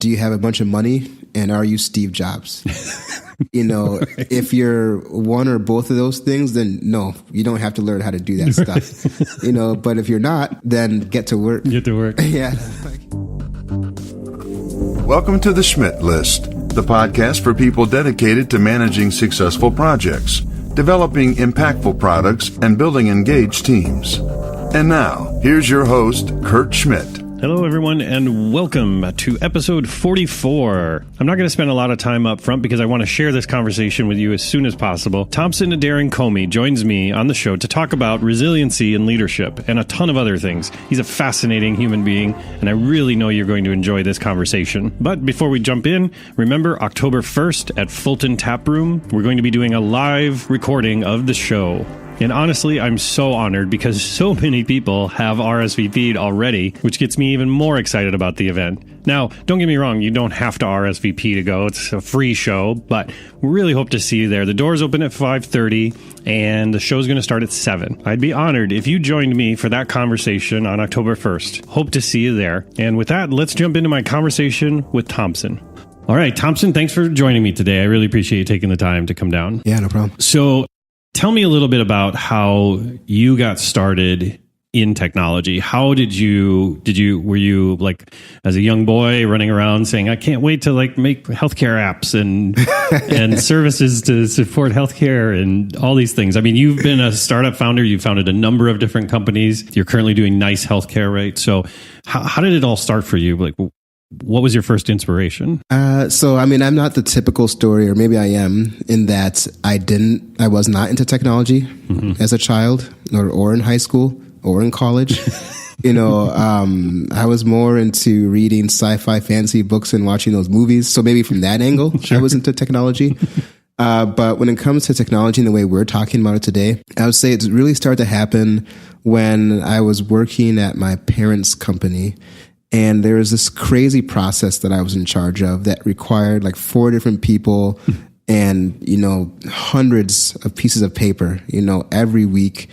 do you have a bunch of money, and are you Steve Jobs? Right. If you're one or both of those things, then no, you don't have to learn how to do that stuff. But if you're not, then get to work. Get to work. Yeah. Welcome to the Schmidt List, the podcast for people dedicated to managing successful projects, developing impactful products, and building engaged teams. And now, here's your host, Kurt Schmidt. Hello, everyone, and welcome to episode 44. I'm not going to spend a lot of time up front because I want to share this conversation with you as soon as possible. Thompson Aderinkomi joins me on the show to talk about resiliency and leadership and a ton of other things. He's a fascinating human being, and I really know you're going to enjoy this conversation. But before we jump in, remember October 1st at Fulton Tap Room, we're going to be doing a live recording of the show. And honestly, I'm so honored because so many people have RSVP'd already, which gets me even more excited about the event. Now, don't get me wrong, you don't have to RSVP to go. It's a free show, but we really hope to see you there. The doors open at 5:30 and the show's going to start at 7. I'd be honored if you joined me for that conversation on October 1st. Hope to see you there. And with that, let's jump into my conversation with Thompson. All right, Thompson, thanks for joining me today. I really appreciate you taking the time to come down. Yeah, no problem. So, tell me a little bit about how you got started in technology. How were you like as a young boy running around saying, I can't wait to like make healthcare apps and and services to support healthcare and all these things. I mean, you've been a startup founder. You founded a number of different companies. You're currently doing nice healthcare, right? So how did it all start for you? Like, what was your first inspiration? I'm not the typical story, or maybe I am, in that I was not into technology as a child or in high school or in college. I was more into reading sci-fi fantasy books and watching those movies. So maybe from that angle, sure. I was into technology. But when it comes to technology and the way we're talking about it today, I would say it's really started to happen when I was working at my parents' company. And there was this crazy process that I was in charge of that required like 4 different people and, hundreds of pieces of paper, every week.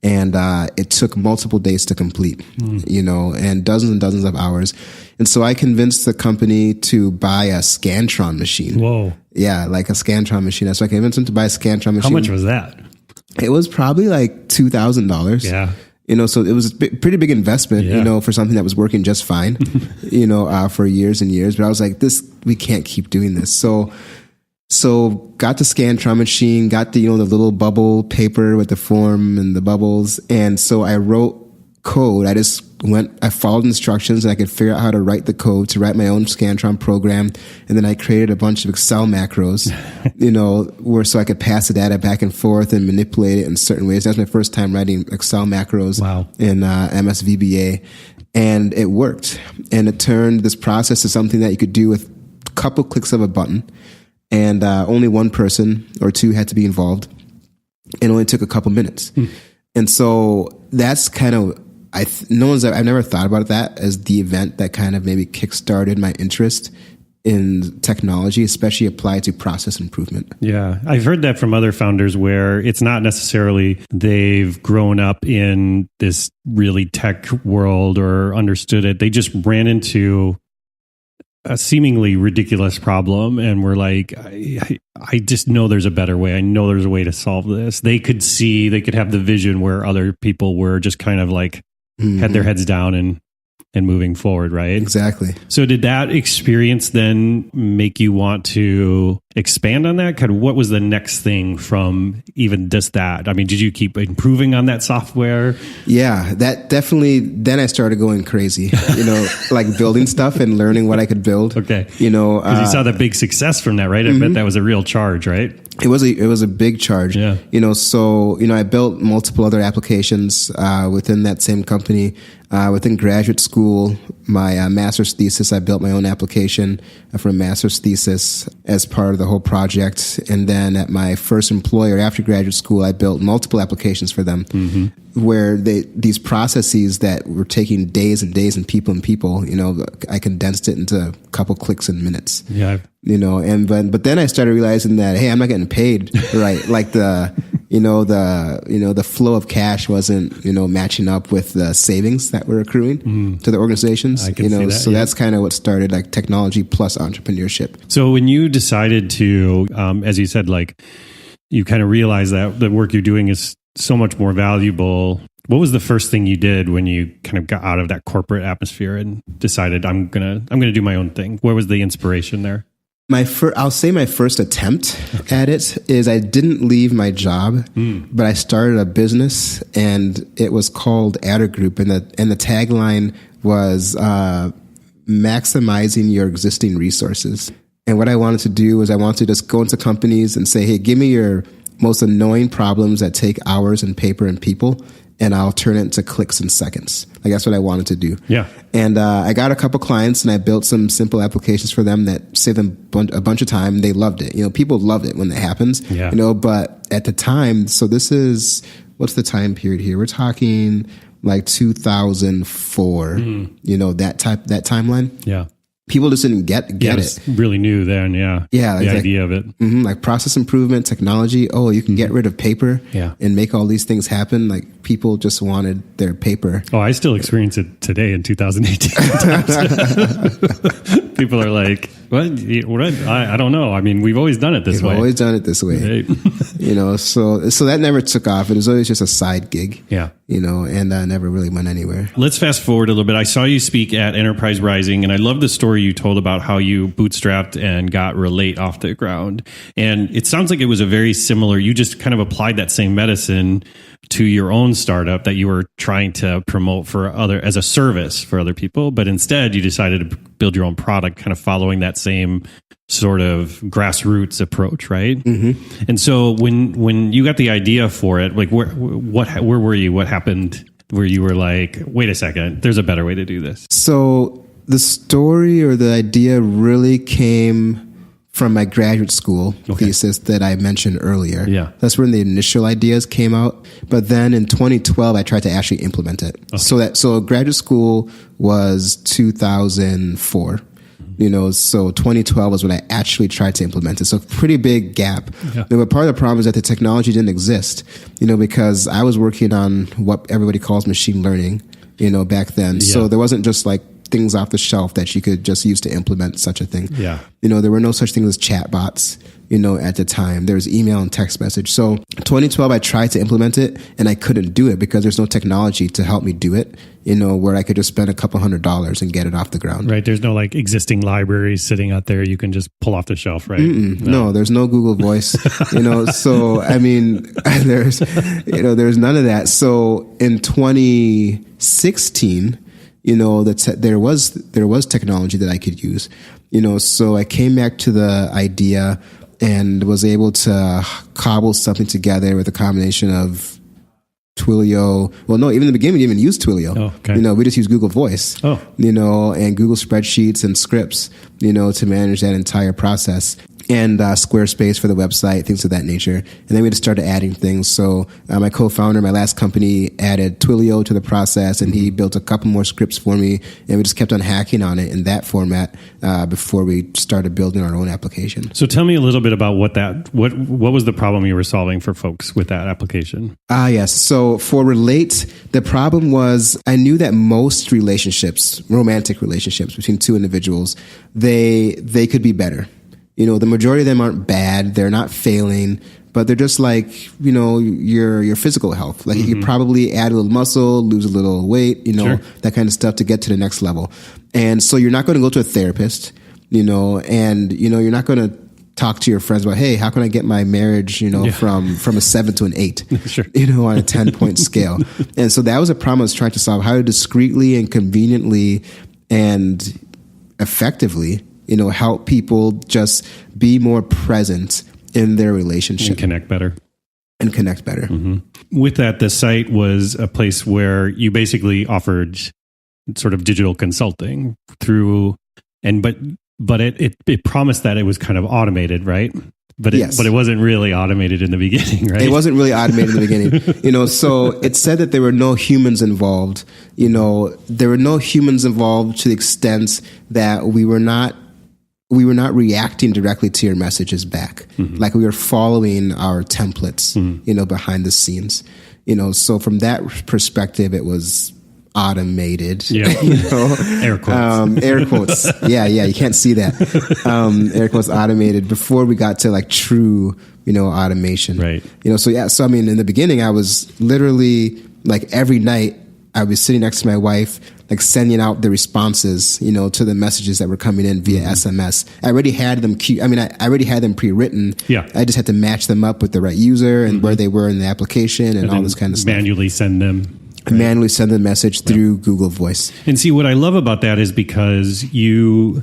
And it took multiple days to complete, and dozens of hours. And so I convinced the company to buy a Scantron machine. Whoa. Yeah, like a Scantron machine. So I convinced them to buy a Scantron machine. How much was that? It was probably like $2,000. Yeah. So it was a pretty big investment, for something that was working just fine, for years and years. But I was like, we can't keep doing this. So got the Scantron machine, got the, the little bubble paper with the form and the bubbles. And so I wrote code. I followed instructions and I could figure out how to write the code to write my own Scantron program. And then I created a bunch of Excel macros, so I could pass the data back and forth and manipulate it in certain ways. That was my first time writing Excel macros in MS VBA. And it worked. And it turned this process to something that you could do with a couple clicks of a button. And only one person or two had to be involved. It only took a couple minutes. And so that's kind of, I've never thought about that as the event that kind of maybe kickstarted my interest in technology, especially applied to process improvement. Yeah. I've heard that from other founders where it's not necessarily they've grown up in this really tech world or understood it. They just ran into a seemingly ridiculous problem and we're like, I just know there's a better way. I know there's a way to solve this. They could have the vision where other people were just kind of like, had their heads down and moving forward, right? Exactly. So did that experience then make you want to expand on that? What was the next thing from even just that? I mean, did you keep improving on that software? Yeah, that definitely, then I started going crazy, like building stuff and learning what I could build. Okay. Because you saw the big success from that, right? I bet that was a real charge, right? It was a big charge. Yeah. I built multiple other applications within that same company. Within graduate school, my master's thesis, I built my own application for a master's thesis as part of the whole project. And then at my first employer after graduate school, I built multiple applications for them where these processes that were taking days and days and people, I condensed it into a couple clicks and minutes. Yeah. But then I started realizing that, hey, I'm not getting paid, right? Like the flow of cash wasn't, matching up with the savings that were accruing to the organizations. I can see that, so that's kind of what started like technology plus entrepreneurship. So when you decided to, as you said, like you kind of realized that the work you're doing is so much more valuable. What was the first thing you did when you kind of got out of that corporate atmosphere and decided I'm gonna do my own thing? Where was the inspiration there? I'll say my first attempt at it is I didn't leave my job, but I started a business, and it was called Adder Group, and the tagline was maximizing your existing resources. And what I wanted to do was I wanted to just go into companies and say, hey, give me your most annoying problems that take hours and paper and people, and I'll turn it into clicks in seconds. Like that's what I wanted to do. Yeah. And I got a couple clients, and I built some simple applications for them that saved them a bunch of time. They loved it. People loved it when that happens. Yeah. But at the time, so this is, what's the time period here? We're talking like 2004. That timeline. Yeah. People just didn't get it. Was really new then, yeah. Yeah. The idea of it. Like process improvement, technology. Oh, you can get rid of paper and make all these things happen. Like people just wanted their paper. Oh, I still experience it today in 2018. People are like, what? I don't know. I mean, we've always done it this way. We've always done it this way. Right. So that never took off. It was always just a side gig. Yeah. And never really went anywhere. Let's fast forward a little bit. I saw you speak at Enterprise Rising, and I love the story you told about how you bootstrapped and got Relate off the ground. And it sounds like it was a very similar, you just kind of applied that same medicine to your own startup that you were trying to promote as a service for other people. But instead you decided to build your own product, kind of following that same sort of grassroots approach, right? Mm-hmm. And so when you got the idea for it, like where were you? What happened where you were like, wait a second, there's a better way to do this? So the story or the idea really came from my graduate school thesis that I mentioned earlier. Yeah. That's when the initial ideas came out. But then in 2012, I tried to actually implement it. Okay. So graduate school was 2004. So 2012 was when I actually tried to implement it. So pretty big gap. Yeah. But part of the problem is that the technology didn't exist, because I was working on what everybody calls machine learning, back then. Yeah. So there wasn't just like things off the shelf that you could just use to implement such a thing. Yeah. There were no such things as chatbots, at the time. There was email and text message. So 2012, I tried to implement it and I couldn't do it because there's no technology to help me do it, where I could just spend a couple $100s and get it off the ground. Right. There's no like existing libraries sitting out there you can just pull off the shelf, right? No, there's no Google Voice, so I mean, there's none of that. So in 2016, there was technology that I could use, so I came back to the idea and was able to cobble something together with a combination of Twilio. Well, no, even in the beginning, we didn't even use Twilio. Oh, okay. We just use Google Voice, and Google Spreadsheets and scripts, to manage that entire process. And Squarespace for the website, things of that nature. And then we just started adding things. So my co-founder, my last company, added Twilio to the process, and he built a couple more scripts for me. And we just kept on hacking on it in that format before we started building our own application. So tell me a little bit about what was the problem you were solving for folks with that application? Yes. So for Relate, the problem was I knew that most relationships, romantic relationships between two individuals, they could be better. The majority of them aren't bad. They're not failing, but they're just like, your physical health. Like you probably add a little muscle, lose a little weight, Sure. that kind of stuff to get to the next level. And so you're not going to go to a therapist, and, you're not going to talk to your friends about, hey, how can I get my marriage, from a 7 to an 8, Sure. On a 10-point scale. And so that was a problem I was trying to solve, how to discreetly and conveniently and effectively help people just be more present in their relationship. And connect better. Mm-hmm. With that, the site was a place where you basically offered sort of digital consulting but it promised that it was kind of automated, right? But it wasn't really automated in the beginning, right? It wasn't really automated in the beginning. So it said that there were no humans involved. There were no humans involved to the extent that we were not we were not reacting directly to your messages back. Like we were following our templates, behind the scenes, so from that perspective, it was automated. Yeah. Air quotes. Air quotes. Yeah. You can't see that. Air quotes automated before we got to like true, automation. Right. So I mean, in the beginning, I was literally like every night I was sitting next to my wife, like sending out the responses, to the messages that were coming in via SMS. I already had them I already had them pre-written. Yeah. I just had to match them up with the right user and where they were in the application and all this kind of stuff. Manually send them. Right. Manually send the message through Google Voice. And see, what I love about that is because you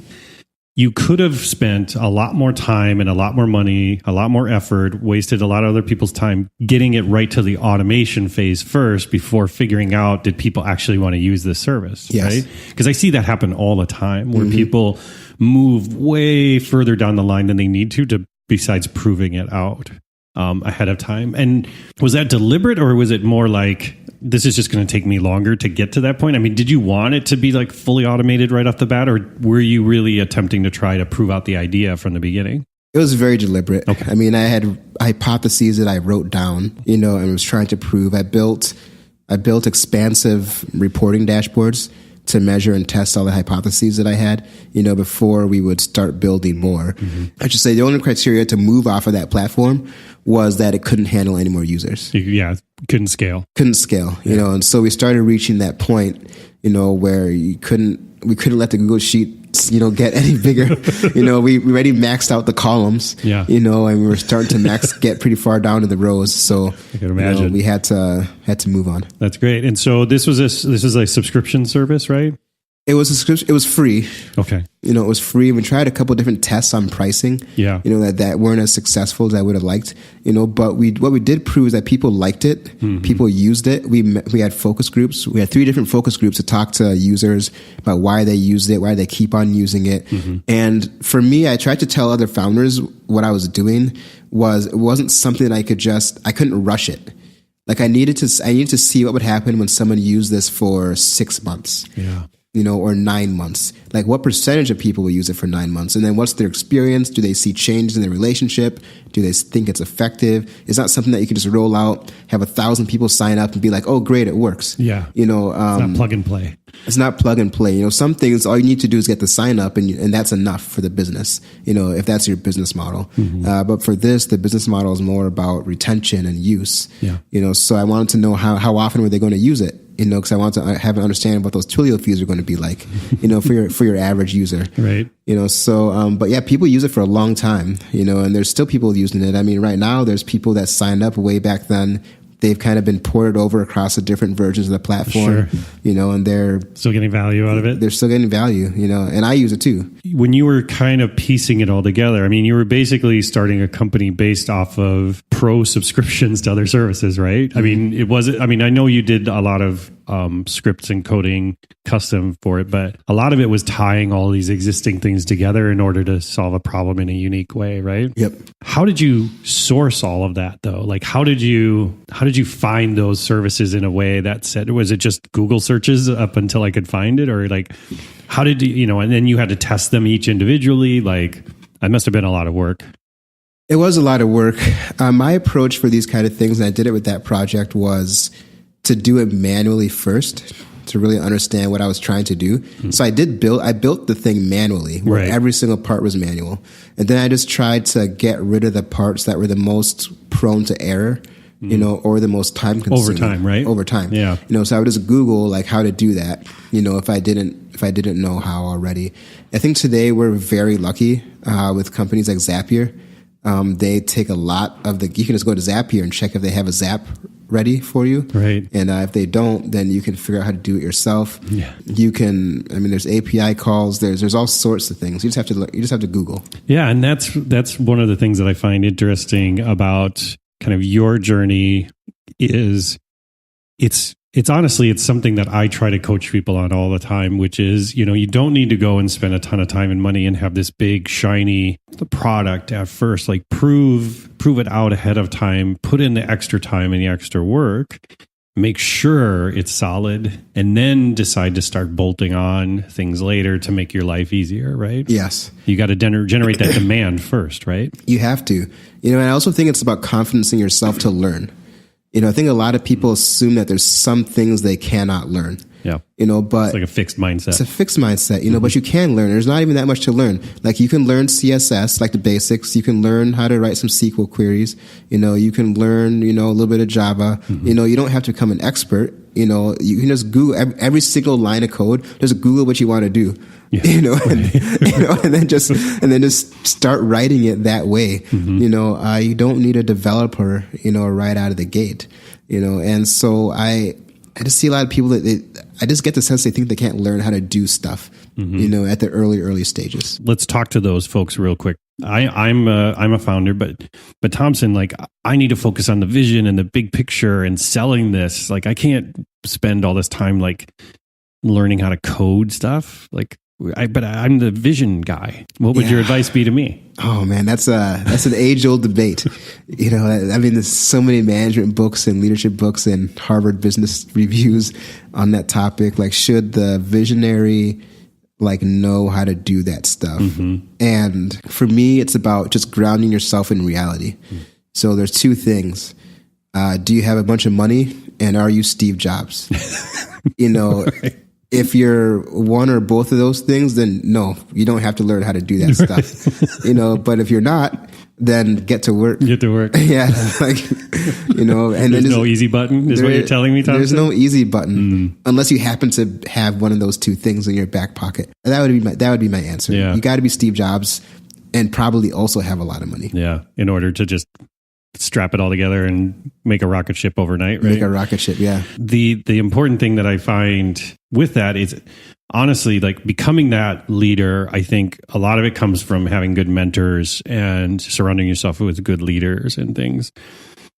could have spent a lot more time and a lot more money, a lot more effort, wasted a lot of other people's time getting it right to the automation phase first before figuring out, did people actually want to use this service? Yes. Right? Because I see that happen all the time where people move way further down the line than they need to besides proving it out ahead of time. And was that deliberate, or was it more like, this is just going to take me longer to get to that point? I mean, did you want it to be like fully automated right off the bat, or were you really attempting to try to prove out the idea from the beginning? It was very deliberate. Okay. I mean, I had hypotheses that I wrote down, and was trying to prove. I built expansive reporting dashboards to measure and test all the hypotheses that I had, before we would start building more. I should say the only criteria to move off of that platform was that it couldn't handle any more users. Yeah, couldn't scale. And so we started reaching that point, where we couldn't let the Google Sheets, get any bigger. We already maxed out the columns, and we were starting to get pretty far down to the rows. So I can imagine we had to move on. That's great. And so this was a subscription service, right? It was a subscription. It was free. Okay. It was free. We tried a couple of different tests on pricing. Yeah. That weren't as successful as I would have liked. But what we did prove is that people liked it. People used it. We had focus groups. We had 3 different focus groups to talk to users about why they used it, why they keep on using it. And for me, I tried to tell other founders what I was doing it wasn't something that I couldn't rush it. Like I needed to see what would happen when someone used this for 6 months. Yeah. Or 9 months. Like what percentage of people will use it for 9 months? And then what's their experience? Do they see changes in their relationship? Do they think it's effective? It's not something that you can just roll out, have 1,000 people sign up and be like, oh, great, it works. Yeah. It's not plug and play. It's not plug and play. Some things, all you need to do is get the sign up and that's enough for the business, if that's your business model. But for this, the business model is more about retention and use. Yeah. So I wanted to know how often were they going to use it? Because I want to have an understanding of what those Twilio fees are going to be like, for your average user. Right. But yeah, people use it for a long time, and there's still people using it. I mean, right now there's people that signed up way back then. They've kind of been ported over across the different versions of the platform, and they're still getting value out of it. They're still getting value, and I use it too. When you were kind of piecing it all together, I mean, you were basically starting a company based off of pro subscriptions to other services, right? I mean, I know you did a lot of scripts and coding custom for it, but a lot of it was tying all these existing things together in order to solve a problem in a unique way, right? Yep. How did you source all of that though? Like, how did you find those services in a way that said, was it just Google searches up until I could find it? Or like, how did you, and then you had to test them each individually? Like, that must have been a lot of work. It was a lot of work. My approach for these kind of things, and I did it with that project, was to do it manually first, to really understand what I was trying to do. So I built the thing manually, where every single part was manual. And then I just tried to get rid of the parts that were the most prone to error, or the most time consuming. Over time, right? Over time. Yeah. So I would just Google like how to do that, if I didn't know how already. I think today we're very lucky with companies like Zapier. They take a lot of you can just go to Zapier and check if they have a Zap ready for you. Right. And if they don't, then you can figure out how to do it yourself. Yeah. You can, there's API calls, there's all sorts of things. You just have to Google. Yeah. And that's one of the things that I find interesting about kind of your journey is it's honestly, it's something that I try to coach people on all the time, which is, you don't need to go and spend a ton of time and money and have this big, shiny product at first. Like prove it out ahead of time, put in the extra time and the extra work. make sure it's solid, and then decide to start bolting on things later to make your life easier, right? Yes. You got to generate that demand first, right? You have to. And I also think it's about confidence in yourself to learn. I think a lot of people assume that there's some things they cannot learn. Yeah. But it's like a fixed mindset. It's a fixed mindset, but you can learn. There's not even that much to learn. Like you can learn CSS, like the basics. You can learn how to write some SQL queries. You can learn, a little bit of Java. You don't have to become an expert. You can just Google every single line of code. Just Google what you want to do. Yeah. And then just start writing it that way. You don't need a developer, right out of the gate. And so I just see a lot of people I just get the sense they think they can't learn how to do stuff, at the early stages. Let's talk to those folks real quick. I'm a founder, but Thompson, like I need to focus on the vision and the big picture and selling this. Like I can't spend all this time like learning how to code stuff. Like but I'm the vision guy. What would your advice be to me? Oh man, that's an age-old debate. There's so many management books and leadership books and Harvard Business Reviews on that topic. Like, should the visionary know how to do that stuff? And for me, it's about just grounding yourself in reality. So there's two things. Do you have a bunch of money, and are you Steve Jobs? Right. If you're one or both of those things, then no, you don't have to learn how to do that stuff. But if you're not, then get to work. Get to work. Yeah. And there's no easy button is what you're telling me, Thompson? There's no easy button unless you happen to have one of those two things in your back pocket. That would be my answer. Yeah. You got to be Steve Jobs and probably also have a lot of money. Yeah. In order to just strap it all together and make a rocket ship overnight, right? Make a rocket ship, yeah. The important thing that I find with that is honestly, like becoming that leader, I think a lot of it comes from having good mentors and surrounding yourself with good leaders and things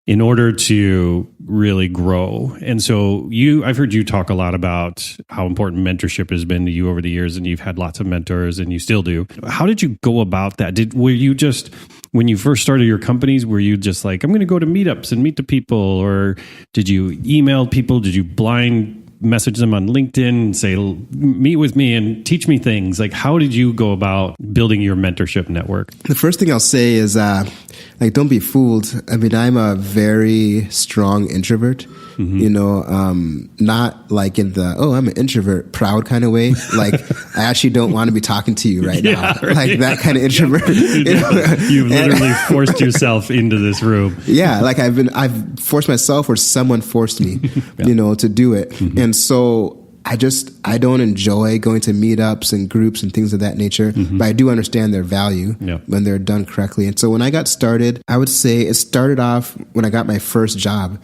in order to really grow. And so I've heard you talk a lot about how important mentorship has been to you over the years, and you've had lots of mentors and you still do. How did you go about that? Were you just, when you first started your companies, were you just like, I'm going to go to meetups and meet the people? Or did you email people? Did you blind message them on LinkedIn and say, meet with me and teach me things? Like, how did you go about building your mentorship network? The first thing I'll say is, don't be fooled. I'm a very strong introvert, not like in the, I'm an introvert, proud kind of way. Like, I actually don't want to be talking to you right now. Right. Like that kind of introvert. You've literally forced yourself into this room. Yeah. Like I've forced myself, or someone forced me, to do it. And so I don't enjoy going to meetups and groups and things of that nature, but I do understand their value when they're done correctly. And so when I got started, I would say it started off when I got my first job,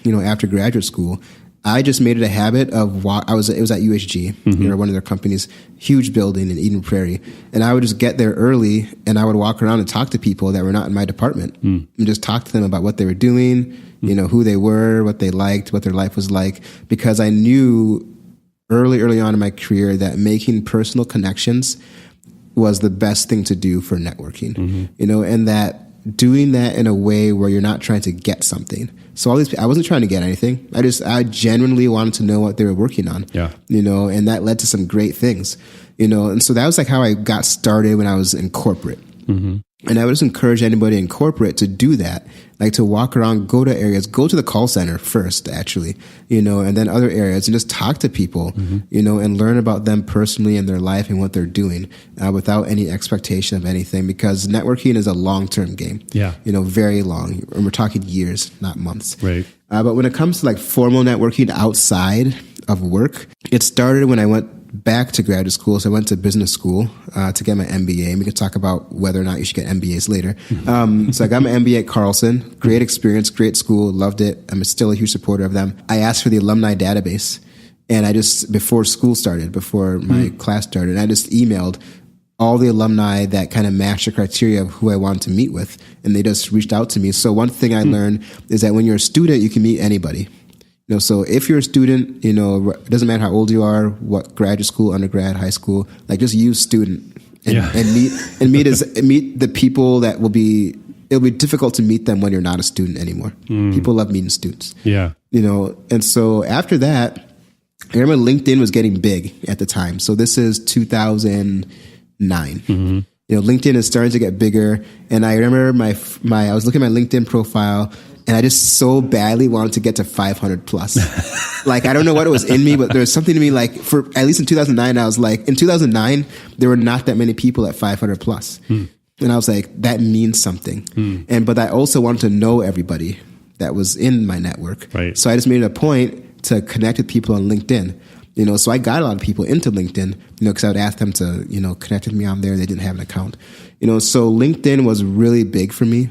after graduate school. I just made it a habit of it was at UHG, one of their companies, huge building in Eden Prairie. And I would just get there early and I would walk around and talk to people that were not in my department and just talk to them about what they were doing, who they were, what they liked, what their life was like, because I knew early on in my career that making personal connections was the best thing to do for networking, and that doing that in a way where you're not trying to get something. So I wasn't trying to get anything. I genuinely wanted to know what they were working on, and that led to some great things, and so that was like how I got started when I was in corporate. And I would just encourage anybody in corporate to do that, like to walk around, go to areas, go to the call center first, actually, and then other areas, and just talk to people, and learn about them personally and their life and what they're doing without any expectation of anything, because networking is a long-term game. Yeah. Very long. And we're talking years, not months. Right. But when it comes to like formal networking outside of work, it started when I went back to graduate school. So I went to business school to get my MBA, and we can talk about whether or not you should get MBAs later. So I got my MBA at Carlson. Great experience, great school, loved it. I'm still a huge supporter of them. I asked for the alumni database, and before school started, before my class started, I just emailed all the alumni that kind of matched the criteria of who I wanted to meet with, and they just reached out to me. So one thing I learned is that when you're a student, you can meet anybody. So if you're a student, it doesn't matter how old you are, what graduate school, undergrad, high school, like just use student and meet the people that it'll be difficult to meet them when you're not a student anymore. People love meeting students. Yeah. And so after that, I remember LinkedIn was getting big at the time. So this is 2009. Mm-hmm. LinkedIn is starting to get bigger. And I remember I was looking at my LinkedIn profile, and I just so badly wanted to get to 500 plus. Like, I don't know what it was in me, but there was something to me, like, for at least in 2009, I was like, in 2009, there were not that many people at 500 plus. And I was like, that means something. But I also wanted to know everybody that was in my network. Right. So I just made it a point to connect with people on LinkedIn. So I got a lot of people into LinkedIn, because I would ask them to, connect with me on there. They didn't have an account. So LinkedIn was really big for me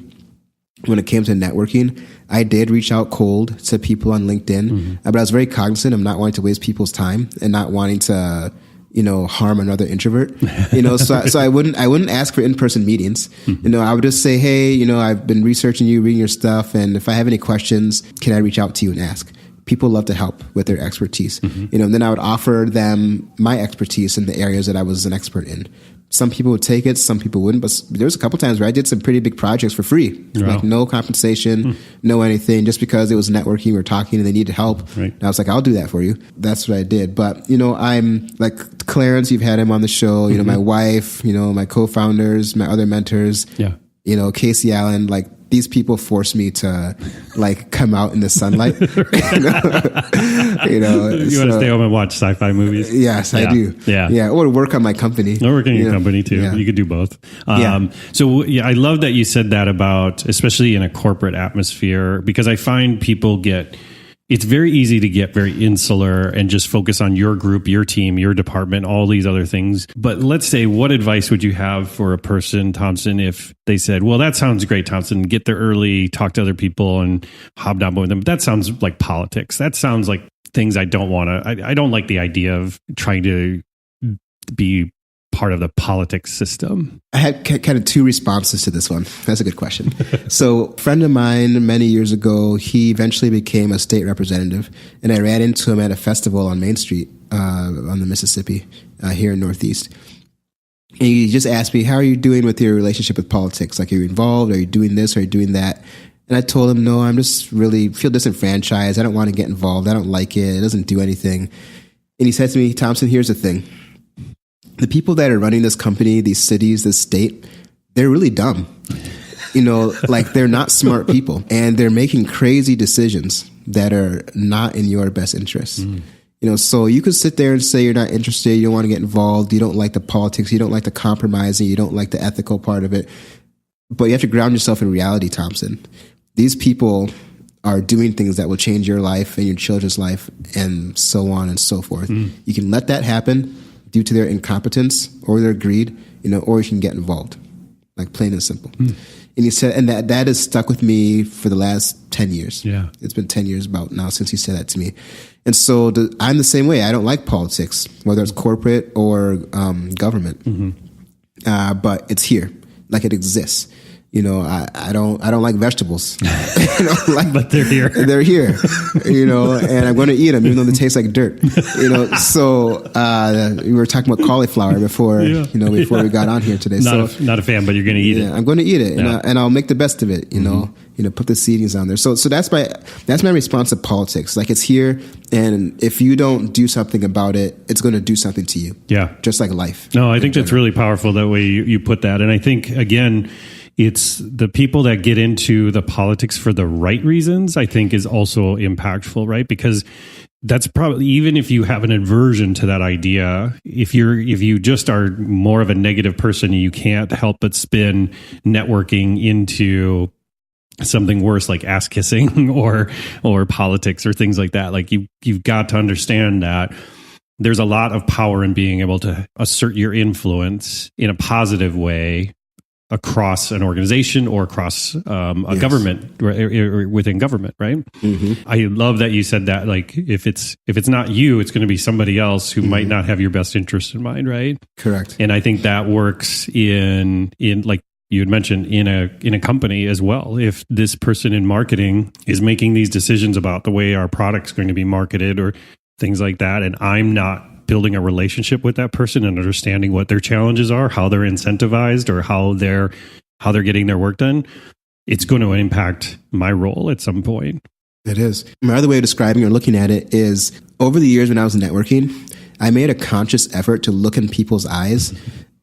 when it came to networking. I did reach out cold to people on LinkedIn, but I was very cognizant of not wanting to waste people's time and not wanting to, harm another introvert. So I wouldn't ask for in-person meetings. I would just say, hey, I've been researching you, reading your stuff, and if I have any questions, can I reach out to you and ask? People love to help with their expertise. And then I would offer them my expertise in the areas that I was an expert in. Some people would take it, some people wouldn't, but there was a couple times where I did some pretty big projects for free, like no compensation, no anything, just because it was networking, we were talking and they needed help. Right. And I was like, I'll do that for you. That's what I did. But, I'm like Clarence, you've had him on the show, my wife, my co-founders, my other mentors, Casey Allen, like, these people force me to like come out in the sunlight. You want to stay home and watch sci-fi movies? Yes, I do. Yeah. Or work on my company. Or work on your company too. Yeah. You could do both. So I love that you said that about, especially in a corporate atmosphere, because I find people it's very easy to get very insular and just focus on your group, your team, your department, all these other things. But let's say, what advice would you have for a person, Thompson, if they said, well, that sounds great, Thompson, get there early, talk to other people and hobnob with them. But that sounds like politics. That sounds like things I don't want to, I don't like the idea of trying to be part of the politics system. I had kind of two responses to this one. That's a good question. So a friend of mine many years ago, he eventually became a state representative, and I ran into him at a festival on Main Street on the Mississippi here in Northeast. And he just asked me, how are you doing with your relationship with politics? Like, are you involved? Are you doing this? Are you doing that? And I told him, no, I'm just really feel disenfranchised. I don't want to get involved. I don't like it. It doesn't do anything. And he said to me, Thompson, here's the thing. The people that are running this company, these cities, this state, they're really dumb. Like, they're not smart people, and they're making crazy decisions that are not in your best interest. So you could sit there and say you're not interested, you don't want to get involved, you don't like the politics, you don't like the compromising, you don't like the ethical part of it. But you have to ground yourself in reality, Thompson. These people are doing things that will change your life and your children's life, and so on and so forth. You can let that happen due to their incompetence or their greed, or you can get involved, like plain and simple. And he said, and that has stuck with me for the last 10 years. Yeah. It's been 10 years about now since he said that to me. And so I'm the same way. I don't like politics, whether it's corporate or government. But it's here, like it exists. I don't like vegetables. But they're here. They're here, and I'm going to eat them, even though they taste like dirt. So we were talking about cauliflower before, before we got on here today. Not a fan, but you're going to eat it. I'm going to eat it, and I'll make the best of it. Put the seedings on there. So that's my response to politics. Like, it's here, and if you don't do something about it, it's going to do something to you. Yeah, just like life. No, I think that's really powerful that way you put that, and I think again, it's the people that get into the politics for the right reasons, I think, is also impactful, right? Because that's probably, even if you have an aversion to that idea, if you just are more of a negative person, you can't help but spin networking into something worse, like ass kissing or politics or things like that. Like, you've got to understand that there's a lot of power in being able to assert your influence in a positive way across an organization or across a government or within government, right? I love that you said that. Like, if it's not you, it's going to be somebody else who might not have your best interest in mind, right? Correct. And I think that works in like you had mentioned in a company as well. If this person in marketing is making these decisions about the way our product's going to be marketed or things like that, and I'm not building a relationship with that person and understanding what their challenges are, how they're incentivized, or how they're getting their work done, it's going to impact my role at some point. It is. My other way of describing or looking at it is over the years when I was networking, I made a conscious effort to look in people's eyes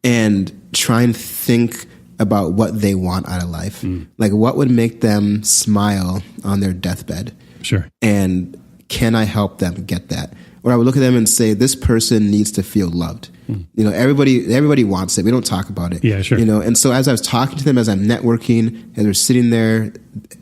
and try and think about what they want out of life. Like what would make them smile on their deathbed? Sure. And can I help them get that? Or I would look at them and say, this person needs to feel loved. You know, everybody wants it. We don't talk about it. Yeah, sure. You know, and so as I was talking to them, as I'm networking, as they're sitting there,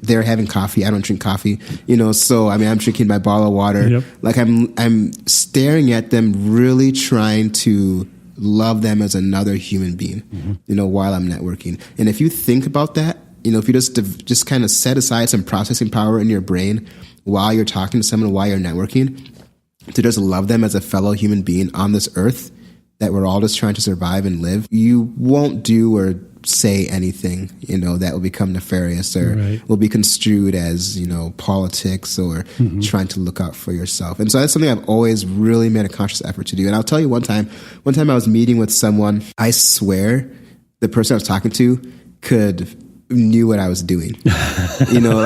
they're having coffee. I don't drink coffee. You know, so I mean, I'm drinking my bottle of water. Yep. Like I'm staring at them, really trying to love them as another human being. You know, while I'm networking. And if you think about that, you know, if you just kind of set aside some processing power in your brain while you're talking to someone, while you're networking, to just love them as a fellow human being on this earth that we're all just trying to survive and live, you won't do or say anything, you know, that will become nefarious or will be construed as, you know, politics or trying to look out for yourself. And so that's something I've always really made a conscious effort to do. And I'll tell you one time I was meeting with someone, I swear the person I was talking to knew what I was doing, you know,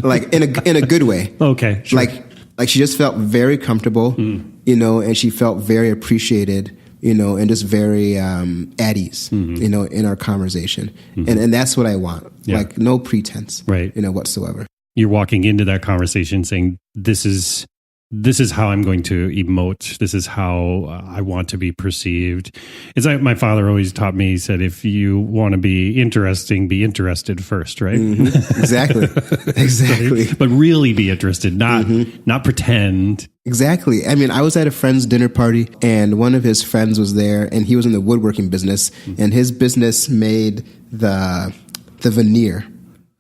like in a good way. Okay. Sure. Like she just felt very comfortable, you know, and she felt very appreciated, you know, and just very at ease, you know, in our conversation. And that's what I want. Yeah. Like no pretense, right, you know, whatsoever. You're walking into that conversation saying, this is how I'm going to emote. This is how I want to be perceived. It's like my father always taught me, he said, if you want to be interesting, be interested first, right? Exactly. Exactly. But really be interested, not pretend. Exactly. I mean, I was at a friend's dinner party and one of his friends was there and he was in the woodworking business and his business made the veneer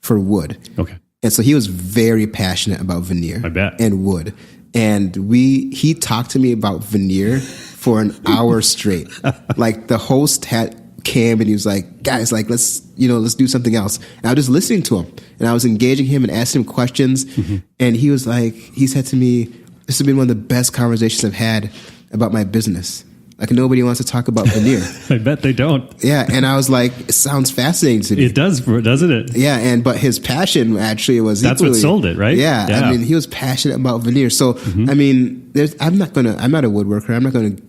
for wood. Okay. And so he was very passionate about veneer. I bet. And wood. And he talked to me about veneer for an hour straight. Like the host came and he was like, guys, like, let's do something else. And I was just listening to him and I was engaging him and asking him questions. And he was like, he said to me, this has been one of the best conversations I've had about my business. Like nobody wants to talk about veneer. I bet they don't. Yeah. And I was like, it sounds fascinating to me. It does, doesn't it? Yeah. But his passion actually was that's what sold it, right? Yeah. I mean, he was passionate about veneer. So, I mean, I'm not a woodworker.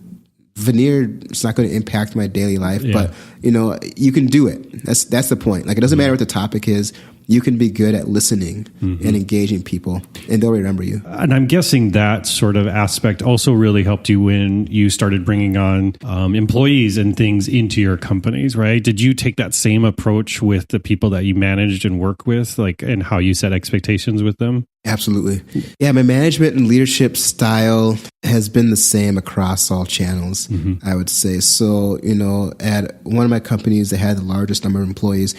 Veneer is not going to impact my daily life, but you know, you can do it. That's the point. Like it doesn't matter what the topic is. You can be good at listening and engaging people and they'll remember you. And I'm guessing that sort of aspect also really helped you when you started bringing on employees and things into your companies, right? Did you take that same approach with the people that you managed and work with, like, and how you set expectations with them? Absolutely. Yeah, my management and leadership style has been the same across all channels, I would say. So, you know, at one of my companies that had the largest number of employees,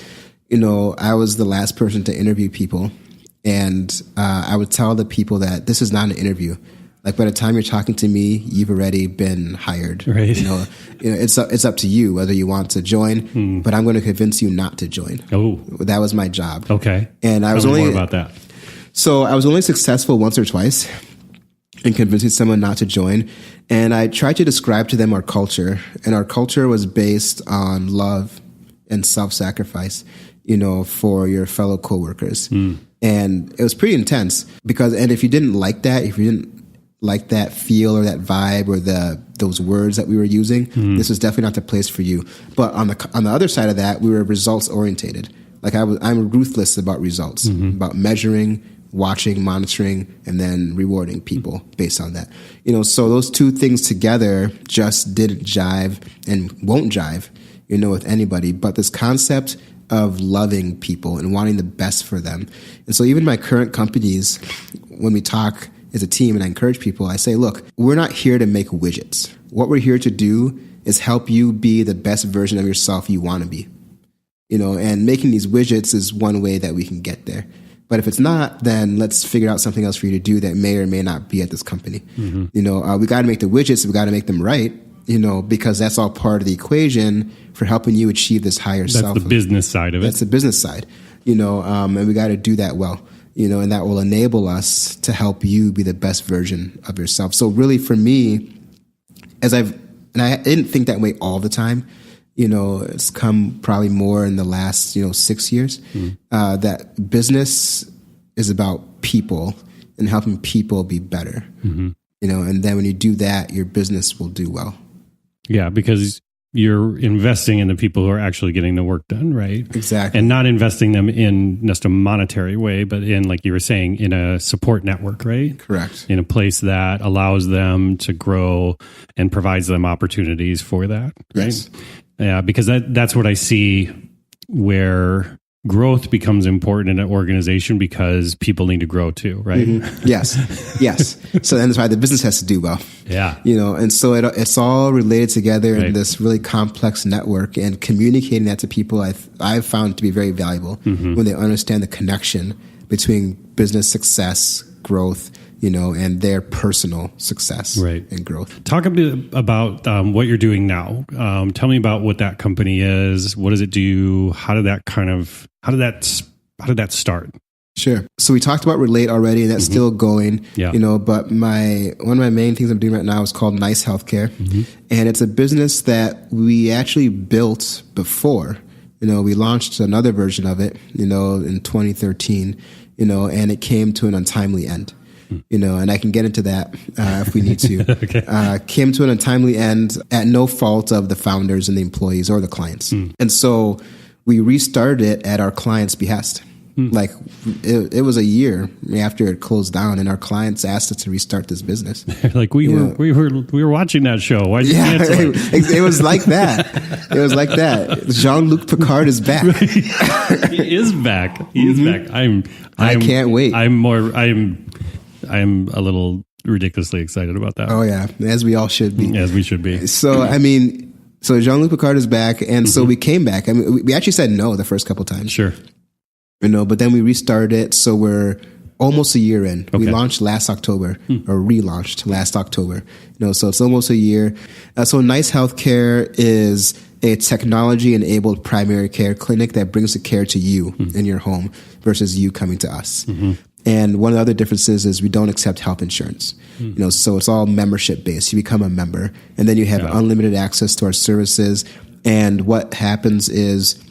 you know, I was the last person to interview people. And I would tell the people that this is not an interview. Like by the time you're talking to me, you've already been hired. Right. You know, it's up to you whether you want to join, but I'm going to convince you not to join. Oh, that was my job. Okay. And I was Tell me more about that. So I was only successful once or twice in convincing someone not to join. And I tried to describe to them our culture. And our culture was based on love and self-sacrifice, you know, for your fellow coworkers. And it was pretty intense and if you didn't like that, if you didn't like that feel or that vibe or those words that we were using, this was definitely not the place for you. But on the other side of that, we were results orientated. Like I'm ruthless about results, about measuring, watching, monitoring, and then rewarding people based on that. You know, so those two things together just didn't jive and won't jive, you know, with anybody. But this concept of loving people and wanting the best for them. And so even my current companies, when we talk as a team and I encourage people, I say, look, we're not here to make widgets. What we're here to do is help you be the best version of yourself you want to be. You know, and making these widgets is one way that we can get there. But if it's not, then let's figure out something else for you to do that may or may not be at this company. You know, we got to make the widgets. We got to make them right, you know, because that's all part of the equation for helping you achieve this higher self. That's the business side of it. That's the business side, you know, and we got to do that well, you know, and that will enable us to help you be the best version of yourself. So really for me, and I didn't think that way all the time. You know, it's come probably more in the last, 6 years, that business is about people and helping people be better. You know, and then when you do that, your business will do well. Yeah, because you're investing in the people who are actually getting the work done, right? Exactly. And not investing them in just a monetary way, but in, like you were saying, in a support network, right? Correct. In a place that allows them to grow and provides them opportunities for that, right? Yes. Yeah, because that's what I see where growth becomes important in an organization, because people need to grow too, right? Yes. So then that's why the business has to do well. Yeah. You know, and so it's all related together Right. in this really complex network, and communicating that to people I've found to be very valuable when they understand the connection between business success, growth, you know, and their personal success and growth. Talk a bit about what you're doing now. Tell me about what that company is. What does it do? How did that start? Sure. So we talked about Relate already, and that's still going. Yeah. You know, but one of my main things I'm doing right now is called Nice Healthcare, and it's a business that we actually built before. You know, we launched another version of it, you know, in 2013. You know, and it came to an untimely end. You know, and I can get into that if we need to. Okay. Came to an untimely end at no fault of the founders and the employees or the clients. And so we restarted it at our clients' behest. Like it was a year after it closed down, and our clients asked us to restart this business. Like we were watching that show. Why'd you cancel it? It was like that. It was like that. Jean-Luc Picard is back. He is back. He is back. I can't wait. I'm a little ridiculously excited about that. Oh yeah, as we all should be. As we should be. So so Jean-Luc Picard is back, and so we came back. I mean, we actually said no the first couple times. Sure. You know, but then we restarted it, so we're almost a year in. Okay. We launched last October, or relaunched last October. You know, so it's almost a year. So Nice Healthcare is a technology-enabled primary care clinic that brings the care to you in your home versus you coming to us. And one of the other differences is we don't accept health insurance. You know, so it's all membership based. You become a member, and then you have unlimited access to our services. And what happens is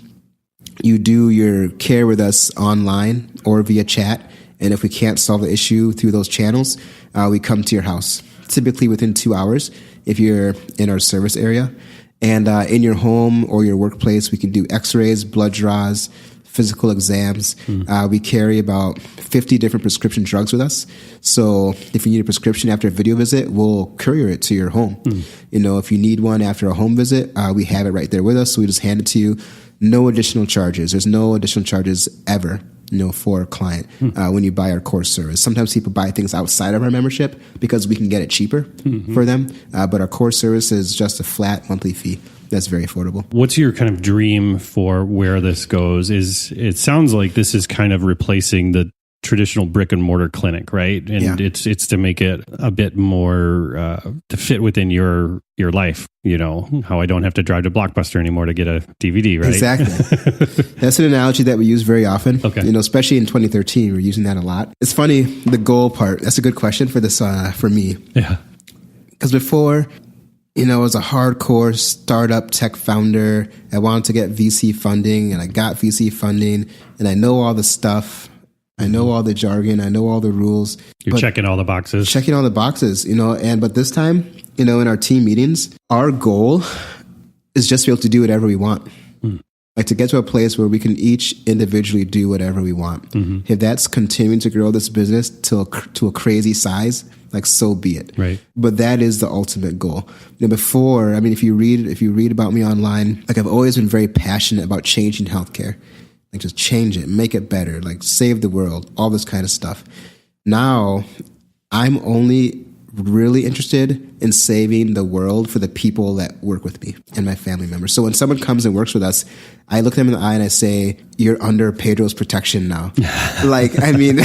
you do your care with us online or via chat. And if we can't solve the issue through those channels, we come to your house, typically within 2 hours if you're in our service area. And in your home or your workplace, we can do x-rays, blood draws, physical exams. We carry about 50 different prescription drugs with us. So if you need a prescription after a video visit, we'll courier it to your home. You know, if you need one after a home visit, we have it right there with us. So we just hand it to you. No additional charges. There's no additional charges ever, you know, for a client when you buy our core service. Sometimes people buy things outside of our membership because we can get it cheaper for them. But our core service is just a flat monthly fee. That's very affordable. What's your kind of dream for where this goes? It sounds like this is kind of replacing the traditional brick and mortar clinic, right? And it's to make it a bit more to fit within your life. You know, how I don't have to drive to Blockbuster anymore to get a DVD, right? Exactly. That's an analogy that we use very often. Okay. You know, especially in 2013, we're using that a lot. It's funny, the goal part. That's a good question for this for me. Yeah. Because before, you know, as a hardcore startup tech founder, I wanted to get VC funding, and I got VC funding, and I know all the stuff. I know all the jargon. I know all the rules. You're checking all the boxes. Checking all the boxes, you know, but this time, you know, in our team meetings, our goal is just to be able to do whatever we want. Like to get to a place where we can each individually do whatever we want. If that's continuing to grow this business to a crazy size, like so be it. Right. But that is the ultimate goal. You know, before, I mean, if you read about me online, like I've always been very passionate about changing healthcare. Like just change it, make it better, like save the world, all this kind of stuff. Now, I'm only really interested in saving the world for the people that work with me and my family members. So when someone comes and works with us, I look them in the eye and I say, "You're under Pedro's protection now." Like, I mean,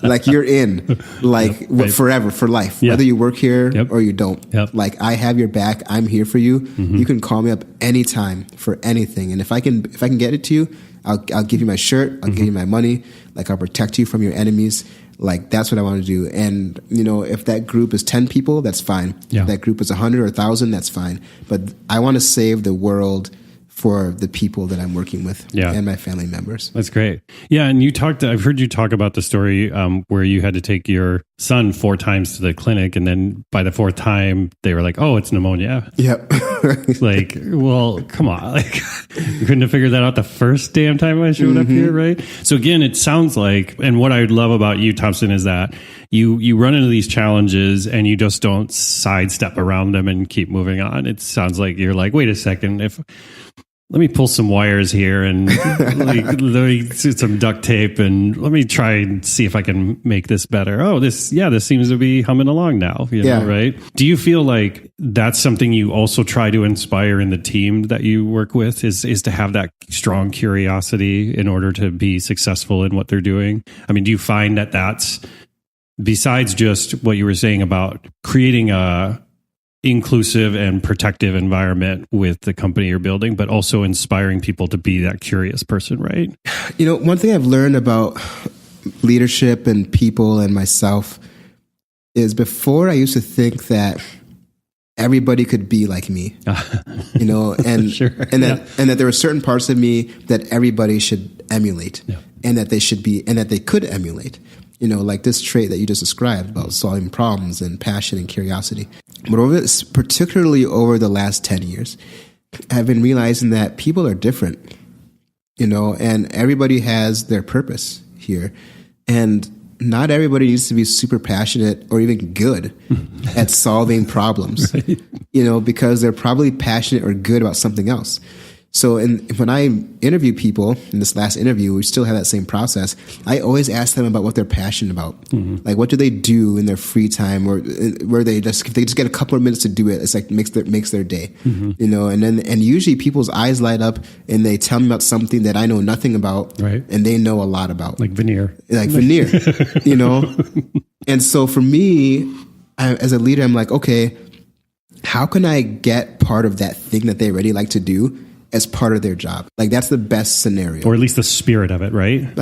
like you're in, like forever, for life, whether you work here or you don't. Like I have your back. I'm here for you. You can call me up anytime for anything. And if I can get it to you, I'll give you my shirt. I'll give you my money. Like I'll protect you from your enemies. Like that's what I want to do. And you know, if that group is 10 people, that's fine. If that group is 100 or 1,000, that's fine. But I want to save the world for the people that I'm working with and my family members. That's great. Yeah. And I've heard you talk about the story where you had to take your son 4 times to the clinic. And then by the 4th time, they were like, oh, it's pneumonia. Yep. Like, well, come on. Like, you couldn't have figured that out the first damn time I showed up here, right? So again, it sounds like, and what I love about you, Thompson, is that you run into these challenges and you just don't sidestep around them and keep moving on. It sounds like you're like, wait a second, let me pull some wires here and let me do some duct tape and let me try and see if I can make this better. Oh, this seems to be humming along now, know, right? Do you feel like that's something you also try to inspire in the team that you work with is to have that strong curiosity in order to be successful in what they're doing? I mean, do you find that that's, besides just what you were saying about creating a inclusive and protective environment with the company you're building, but also inspiring people to be that curious person, right? One thing I've learned about leadership and people and myself is before I used to think that everybody could be like me, and sure. and that there were certain parts of me that everybody should emulate, and that they could emulate. Like this trait that you just described about solving problems and passion and curiosity. But particularly over the last 10 years, I've been realizing that people are different, and everybody has their purpose here. And not everybody needs to be super passionate or even good at solving problems, right. Because they're probably passionate or good about something else. So when I interview people in this last interview, we still have that same process. I always ask them about what they're passionate about. Mm-hmm. Like, what do they do in their free time, or where if they just get a couple of minutes to do it, it's like makes their day, and usually people's eyes light up and they tell me about something that I know nothing about, right. And they know a lot about. Like veneer. And so for me, as a leader, I'm like, okay, how can I get part of that thing that they already like to do as part of their job? Like, that's the best scenario. Or at least the spirit of it, right?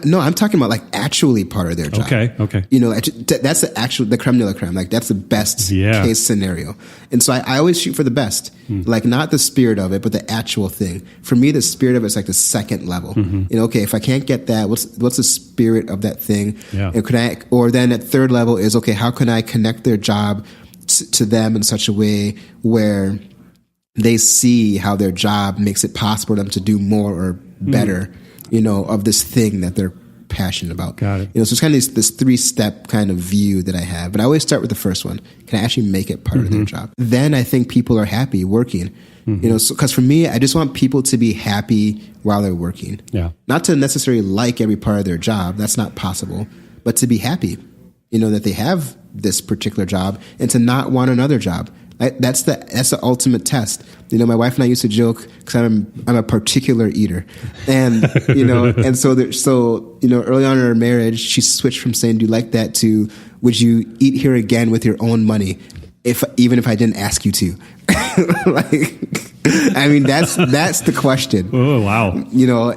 No, I'm talking about like actually part of their job. Okay. That's the creme de la creme. Like, that's the best case scenario. And so I always shoot for the best. Like, not the spirit of it, but the actual thing. For me, the spirit of it is like the second level. Okay, if I can't get that, what's the spirit of that thing? Yeah. And or then at third level is, okay, how can I connect their job to them in such a way where they see how their job makes it possible for them to do more or better, of this thing that they're passionate about. Got it. So it's kind of this 3-step kind of view that I have. But I always start with the first one. Can I actually make it part of their job? Then I think people are happy working. Because for me, I just want people to be happy while they're working. Yeah. Not to necessarily like every part of their job. That's not possible. But to be happy, that they have this particular job and to not want another job. That's the ultimate test. My wife and I used to joke because I'm a particular eater, and and so early on in our marriage, she switched from saying, "Do you like that?" to "Would you eat here again with your own money, even if I didn't ask you to?" That's the question. Oh wow!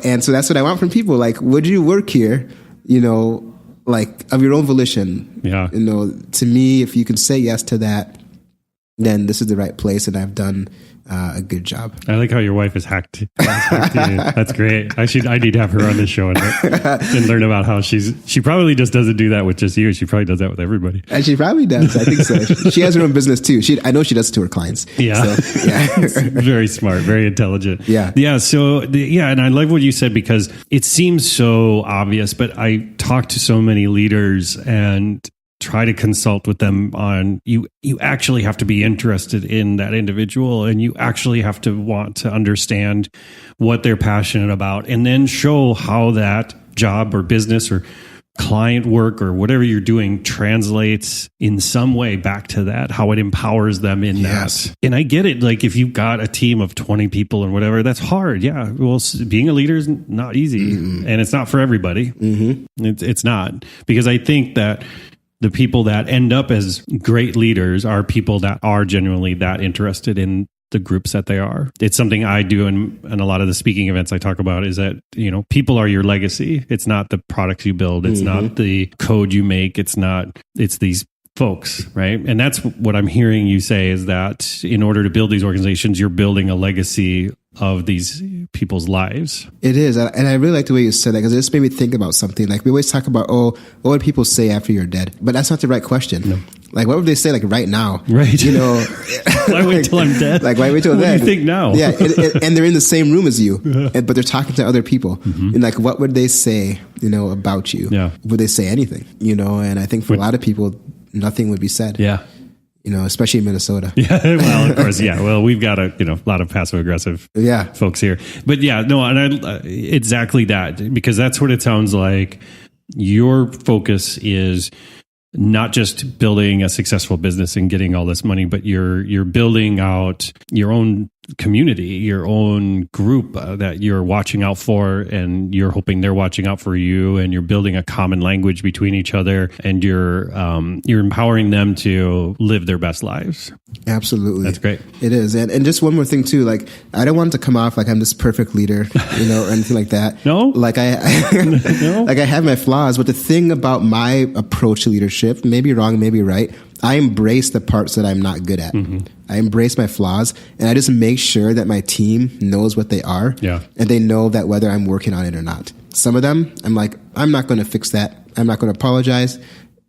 And so that's what I want from people. Like, would you work here? Like, of your own volition. Yeah. To me, if you can say yes to that, then this is the right place, and I've done a good job. I like how your wife is hacked. That's great. I need to have her on this show and learn about how she probably just doesn't do that with just you. She probably does that with everybody. And she probably does. I think so. She has her own business too. I know she does it to her clients. Yeah. So, yeah. Very smart, very intelligent. Yeah. Yeah. So and I love what you said because it seems so obvious, but I talk to so many leaders and try to consult with them on you actually have to be interested in that individual, and you actually have to want to understand what they're passionate about, and then show how that job or business or client work or whatever you're doing translates in some way back to that, how it empowers them in that. And I get it. Like, if you've got a team of 20 people and whatever, that's hard. Yeah. Well, being a leader is not easy, and it's not for everybody. It's not, because I think that the people that end up as great leaders are people that are genuinely that interested in the groups that they are. It's something I do in a lot of the speaking events I talk about, is that, people are your legacy. It's not the products you build. It's not the code you make. It's these folks, right? And that's what I'm hearing you say, is that in order to build these organizations, you're building a legacy of these people's lives. It is. And I really like the way you said that, because it just made me think about something. Like, we always talk about, what would people say after you're dead? But that's not the right question. No. Like, what would they say, like, right now? Right. You know, why wait till I'm dead? Like, why wait till then? What do you think now? Yeah. And they're in the same room as you, but they're talking to other people. Mm-hmm. And like, what would they say, about you? Yeah. Would they say anything? And I think for a lot of people, nothing would be said. Yeah. Especially in Minnesota. Yeah, well, of course, yeah. Well, we've got a lot of passive aggressive folks here, but yeah, no, and exactly that, because that's what it sounds like. Your focus is not just building a successful business and getting all this money, but you're building out your own community, your own group that you're watching out for, and you're hoping they're watching out for you, and you're building a common language between each other, and you're empowering them to live their best lives. Absolutely. That's great. It is. And just one more thing too, like, I don't want it to come off like I'm this perfect leader, or anything like that. No? Like I no? Like, I have my flaws, but the thing about my approach to leadership, maybe wrong, maybe right, I embrace the parts that I'm not good at. Mm-hmm. I embrace my flaws, and I just make sure that my team knows what they are, and they know that whether I'm working on it or not. Some of them, I'm like, I'm not going to fix that. I'm not going to apologize.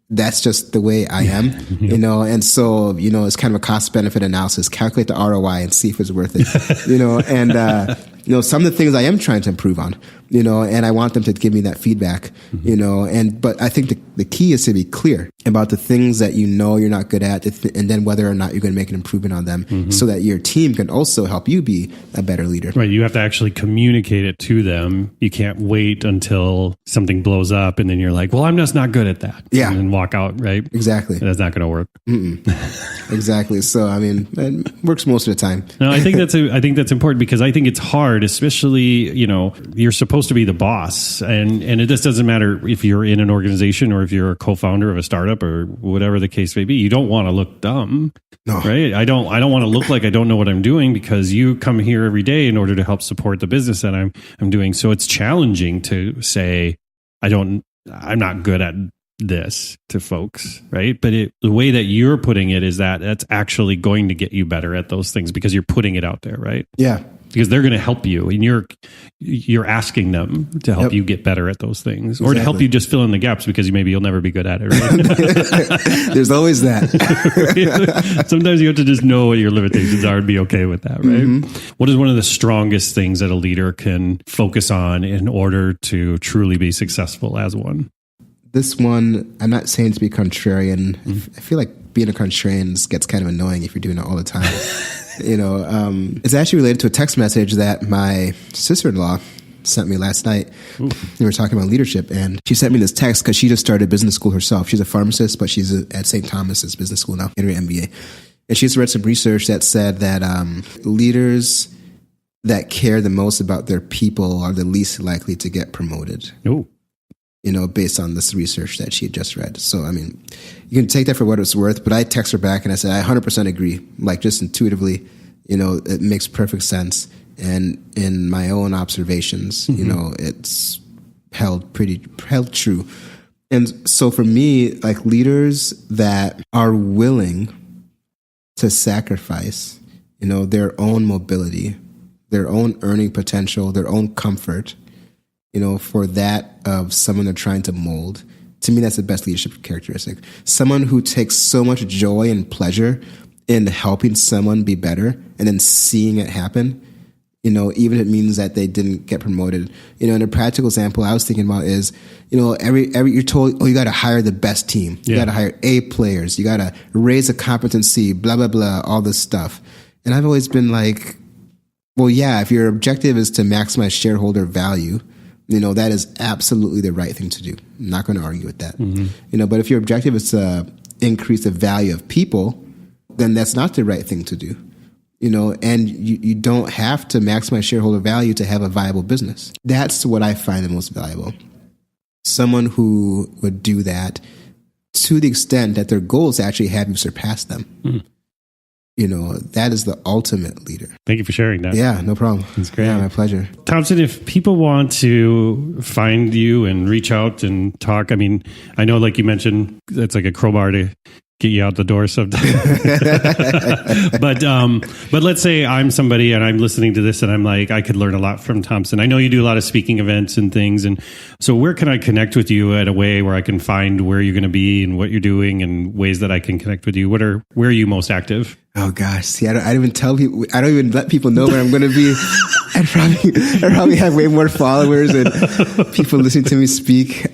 That's just the way I am, and so, it's kind of a cost benefit analysis, calculate the ROI and see if it's worth it, and, some of the things I am trying to improve on, and I want them to give me that feedback, but I think the key is to be clear about the things that you're not good at, and then whether or not you're going to make an improvement on them, so that your team can also help you be a better leader. Right. You have to actually communicate it to them. You can't wait until something blows up and then you're like, well, I'm just not good at that. Yeah. And then walk out, right? Exactly. That's not going to work. Exactly. So, I mean, it works most of the time. No, I think that's important, because I think it's hard, especially, you're supposed to be the boss, and it just doesn't matter if you're in an organization or if you're a co-founder of a startup or whatever the case may be. You don't want to look dumb, right? I don't want to look like I don't know what I'm doing, because you come here every day in order to help support the business that I'm doing. So it's challenging to say, I'm not good at this to folks, right? But the way that you're putting it is that that's actually going to get you better at those things, because you're putting it out there, right? Yeah. Because they're going to help you, and you're asking them to help you get better at those things, or to help you just fill in the gaps, because maybe you'll never be good at it. Right? There's always that. Sometimes you have to just know what your limitations are and be okay with that, right? Mm-hmm. What is one of the strongest things that a leader can focus on in order to truly be successful as one? This one, I'm not saying to be contrarian. I feel like being a contrarian gets kind of annoying if you're doing it all the time. It's actually related to a text message that my sister-in-law sent me last night. Ooh. We were talking about leadership, and she sent me this text because she just started business school herself. She's a pharmacist, but she's at St. Thomas's business school now, in her MBA. And she's read some research that said that leaders that care the most about their people are the least likely to get promoted. Ooh. Based on this research that she had just read. So, I mean, you can take that for what it's worth, but I text her back and I said, I 100% agree. Like, just intuitively, it makes perfect sense. And in my own observations, it's held true. And so for me, like, leaders that are willing to sacrifice, their own mobility, their own earning potential, their own comfort, for that of someone they're trying to mold, to me, that's the best leadership characteristic. Someone who takes so much joy and pleasure in helping someone be better and then seeing it happen, even if it means that they didn't get promoted. And a practical example I was thinking about is, every you're told, you got to hire the best team. You got to hire A players. You got to raise a competency, blah, blah, blah, all this stuff. And I've always been like, well, yeah, if your objective is to maximize shareholder value, that is absolutely the right thing to do. I'm not going to argue with that. Mm-hmm. But if your objective is to increase the value of people, then that's not the right thing to do. And you don't have to maximize shareholder value to have a viable business. That's what I find the most valuable. Someone who would do that to the extent that their goals actually have you surpass them. Mm-hmm. That is the ultimate leader. Thank you for sharing that. Yeah, no problem. That's great. Yeah, my pleasure. Thompson, if people want to find you and reach out and talk, I mean, I know, like you mentioned, it's like a crowbar to get you out the door sometime. But let's say I'm somebody and I'm listening to this and I'm like, I could learn a lot from Thompson. I know you do a lot of speaking events and things. And so where can I connect with you at a way where I can find where you're going to be and what you're doing and ways that I can connect with you? Where are you most active? Oh gosh. See, I don't even tell people, I don't even let people know where I'm going to be. I probably have way more followers and people listening to me speak.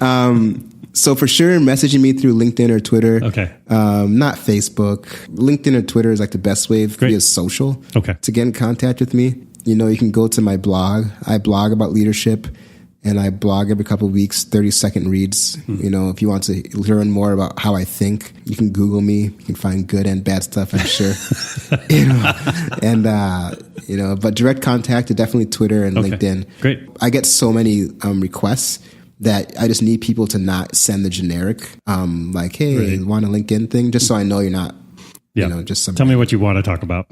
So for sure, messaging me through LinkedIn or Twitter. Okay. Not Facebook. LinkedIn or Twitter is like the best way via social. Okay. To get in contact with me. You know, you can go to my blog. I blog about leadership, and I blog every couple of weeks, 30-second reads. You know, if you want to learn more about how I think, you can Google me. You can find good and bad stuff, I'm sure. But direct contact is definitely Twitter and LinkedIn. Great. I get so many requests that I just need people to not send the generic, like, hey, want a LinkedIn thing, just so I know you're not, just some. Tell me what you want to talk about.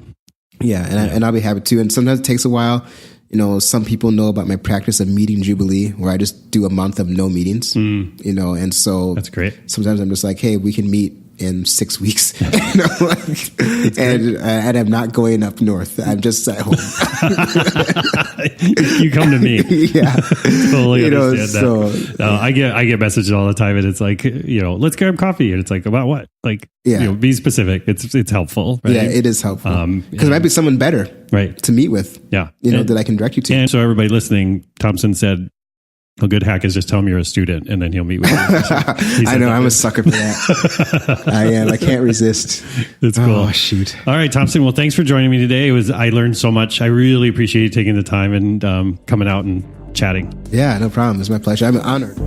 Yeah, and I'll be happy to. And sometimes it takes a while. You know, some people know about my practice of meeting Jubilee, where I just do a month of no meetings. You know, and so that's great. Sometimes I'm just like, hey, we can meet in 6 weeks, and I'm not going up north. I'm just at home. You come to me. Yeah, totally understand that. I get messages all the time, and it's like, let's grab coffee, and it's like, about what? Like, be specific. It's helpful. Right? Yeah, it is helpful because it might be someone better, right, to meet with. Yeah, that I can direct you to. And so everybody listening, Thompson said, a good hack is just tell him you're a student, and then he'll meet with you. I know, I'm a sucker for that. I am. I can't resist. That's cool. Oh, shoot. All right, Thompson. Well, thanks for joining me today. I learned so much. I really appreciate you taking the time and coming out and chatting. Yeah, no problem. It's my pleasure. I'm honored.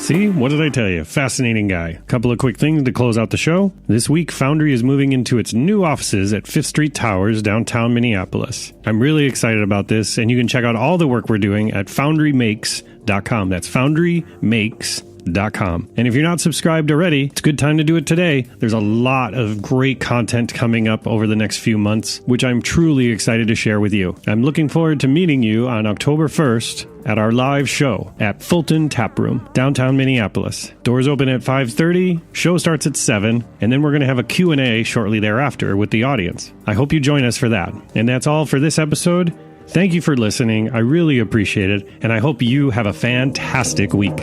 See, what did I tell you? Fascinating guy. Couple of quick things to close out the show. This week, Foundry is moving into its new offices at 5th Street Towers, downtown Minneapolis. I'm really excited about this, and you can check out all the work we're doing at foundrymakes.com. That's foundrymakes.com. And if you're not subscribed already, it's a good time to do it today. There's a lot of great content coming up over the next few months, which I'm truly excited to share with you. I'm looking forward to meeting you on October 1st at our live show at Fulton Tap Room, downtown Minneapolis. Doors open at 5:30, show starts at 7, and then we're going to have a Q&A shortly thereafter with the audience. I hope you join us for that. And that's all for this episode. Thank you for listening. I really appreciate it, and I hope you have a fantastic week.